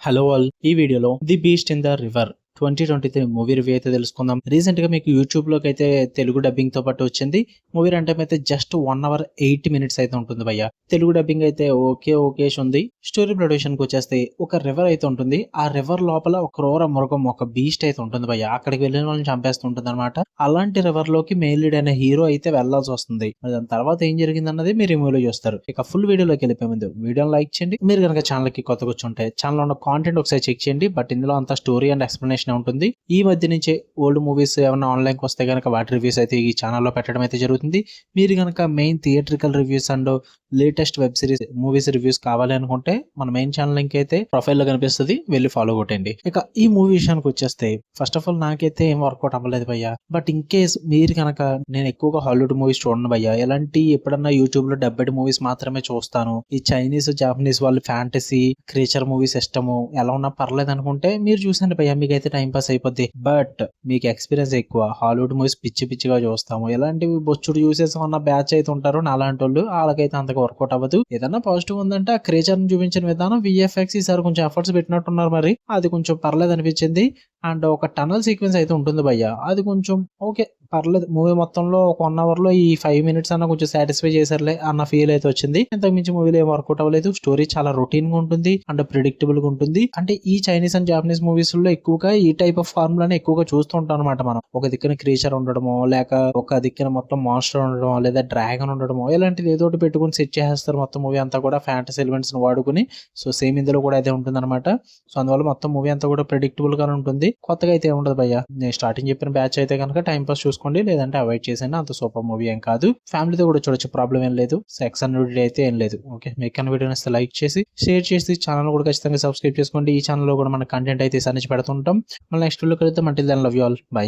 Hello all, ఈ వీడియోలో the beast in the river 2023 movie review అయితే తెలుసుకుందాం. రీసెంట్ గా మీకు యూట్యూబ్ లోకి అయితే తెలుగు డబ్బింగ్ తో పాటు వచ్చింది. మూవీ రన్ టైం అయితే జస్ట్ 1 అవర్ 8 మినిట్స్ అయితే ఉంటుంది భయ్య. తెలుగు డబ్బింగ్ అయితే ఓకే ఉంది. స్టోరీ ప్రొడక్షన్ కి వచ్చేస్తే ఒక రివర్ అయితే ఉంటుంది. ఆ రివర్ లోపల ఒక క్రూర మృగం, ఒక బీస్ట్ అయితే ఉంటుంది భయ్య. అక్కడికి వెళ్ళిన వాళ్ళని చంపేస్తుంటుంది అనమాట. అలాంటి రివర్ లోకి మెయిన్ లీడ్ అయిన హీరో అయితే వెళ్లాల్సి వస్తుంది. దాని తర్వాత ఏం జరిగింది అన్నది మీరు ఈ మూవీలో చూస్తారు. ఇక ఫుల్ వీడియోలోకి వెళ్ళిపోయే ముందు వీడియోని లైక్ చేయండి. మీరు కనుక ఛానల్ కి కొత్తగా వచ్చుంటే ఛానల్ ఉన్న కాంటెంట్ ఒకసారి చెక్ చేయండి. బట్ ఇందులో అంతా స్టోరీ అండ్ ఎక్స్ప్లెనేషన్ ఉంటుంది. ఈ మధ్య నుంచే ఓల్డ్ మూవీస్ ఏమైనా ఆన్లైన్ కి వస్తే కనుక వాటి రివ్యూస్ అయితే ఈ ఛానల్లో పెట్టడం అయితే జరుగుతుంది. మీరు కనుక main theatrical reviews and latest web series movies reviews కావాలి అనుకుంటే మన మెయిన్ ఛానల్ లింక్ అయితే ప్రొఫైల్ లో కనిపిస్తుంది, వెళ్ళి ఫాలో కొట్టండి. ఇక ఈ మూవీ విషయానికి వచ్చేస్తే ఫస్ట్ ఆఫ్ ఆల్ నాకైతే ఏం వర్కౌట్ అవ్వలేదు భయ్య. బట్ ఇన్ కేస్ మీరు కనుక, నేను ఎక్కువగా హాలీవుడ్ మూవీస్ చూడను భయ్య. ఎలాంటి ఎప్పుడన్నా యూట్యూబ్ లో డబ్బెడ్ మూవీస్ మాత్రమే చూస్తాను. ఈ చైనీస్ జాపనీస్ వాళ్ళు ఫ్యాంటసీ క్రియేచర్ మూవీస్ ఇష్టము, ఎలా ఉన్నా పర్లేదు అనుకుంటే మీరు చూసండి భయ్య, మీకైతే టైం పాస్ అయిపోద్ది. బట్ మీకు ఎక్స్పీరియన్స్ ఎక్కువ, హాలీవుడ్ మూవీస్ పిచ్చిగా చూస్తాము, ఎలాంటివి బొచ్చుడు చూసేసి ఉన్న బ్యాచ్ అయితే ఉంటారు నాలాంటి వాళ్ళు, వాళ్ళకైతే అంతగా వర్కౌట్ అవ్వదు. ఏదన్నా పాజిటివ్ ఉందంటే ఆ క్రియేచర్ ని చూపించిన విధానం, విఎఫ్ఎక్స్ ఈసారి కొంచెం ఎఫర్ట్స్ పెట్టినట్టున్నారు, మరి అది కొంచెం పర్లేదు అనిపించింది. అండ్ ఒక టనల్ సీక్వెన్స్ అయితే ఉంటుంది భయ్య, అది కొంచెం ఓకే పర్లేదు. మూవీ మొత్తంలో ఒక 1 అవర్ లో ఈ 5 మినిట్స్ అన్న కొంచెం సాటిస్ఫై చేశారులే అన్న ఫీల్ అయితే వచ్చింది. ఇంతకు మించి మూవీలో ఏం వర్కౌట్ అవ్వలేదు. స్టోరీ చాలా రొటీన్ గా ఉంటుంది అండ్ ప్రిడిక్టబుల్ గా ఉంటుంది. అంటే ఈ చైనీస్ అండ్ జాపనీస్ మూవీస్ లో ఎక్కువగా ఈ టైప్ ఆఫ్ ఫార్ములాని ఎక్కువగా చూస్తూ ఉంటాం అనమాట. మనం ఒక దిక్కున క్రియేచర్ ఉండడమో, లేక ఒక దిక్కున మొత్తం మాన్స్టర్ ఉండడమో, లేదా డ్రాగన్ ఉండడమో, ఇలాంటిది ఏదో ఒకటి పెట్టుకుని సెట్ చేసేస్తారు. మొత్తం మూవీ అంతా కూడా ఫ్యాంటసీ ఎలిమెంట్స్ వాడుకుని. సో సేమ్ ఇందులో కూడా అదే ఉంటుంది అనమాట. సో అందువల్ల మొత్తం మూవీ అంతా కూడా ప్రిడిక్టబుల్ గా ఉంటుంది. కొత్తగా అయితే ఉండదు భయ్య. నేను స్టార్టింగ్ చెప్పిన బ్యాచ్ అయితే కనుక టైం పాస్ చూసుకోండి, లేదంటే అవాయిడ్ చేసేయండి. అంత సూపర్ మూవీ ఏం కాదు. ఫ్యామిలీతో కూడా చూడొచ్చు, ప్రాబ్లం ఏం లేదు. సెక్స్ అండ్ వీడియో అయితే ఏం లేదు. ఓకే, మీకు వీడియో నచ్చితే లైక్ చేసి షేర్ చేసి ఛానల్ కూడా ఖచ్చితంగా సబ్స్క్రైబ్ చేసుకోండి. ఈ ఛానల్లో కూడా మన కంటెంట్ అయితే సరించి పెడుతుంటాం. మళ్ళీ నెక్స్ట్ వీడియో కలుద్దాం. Until then love you all, by.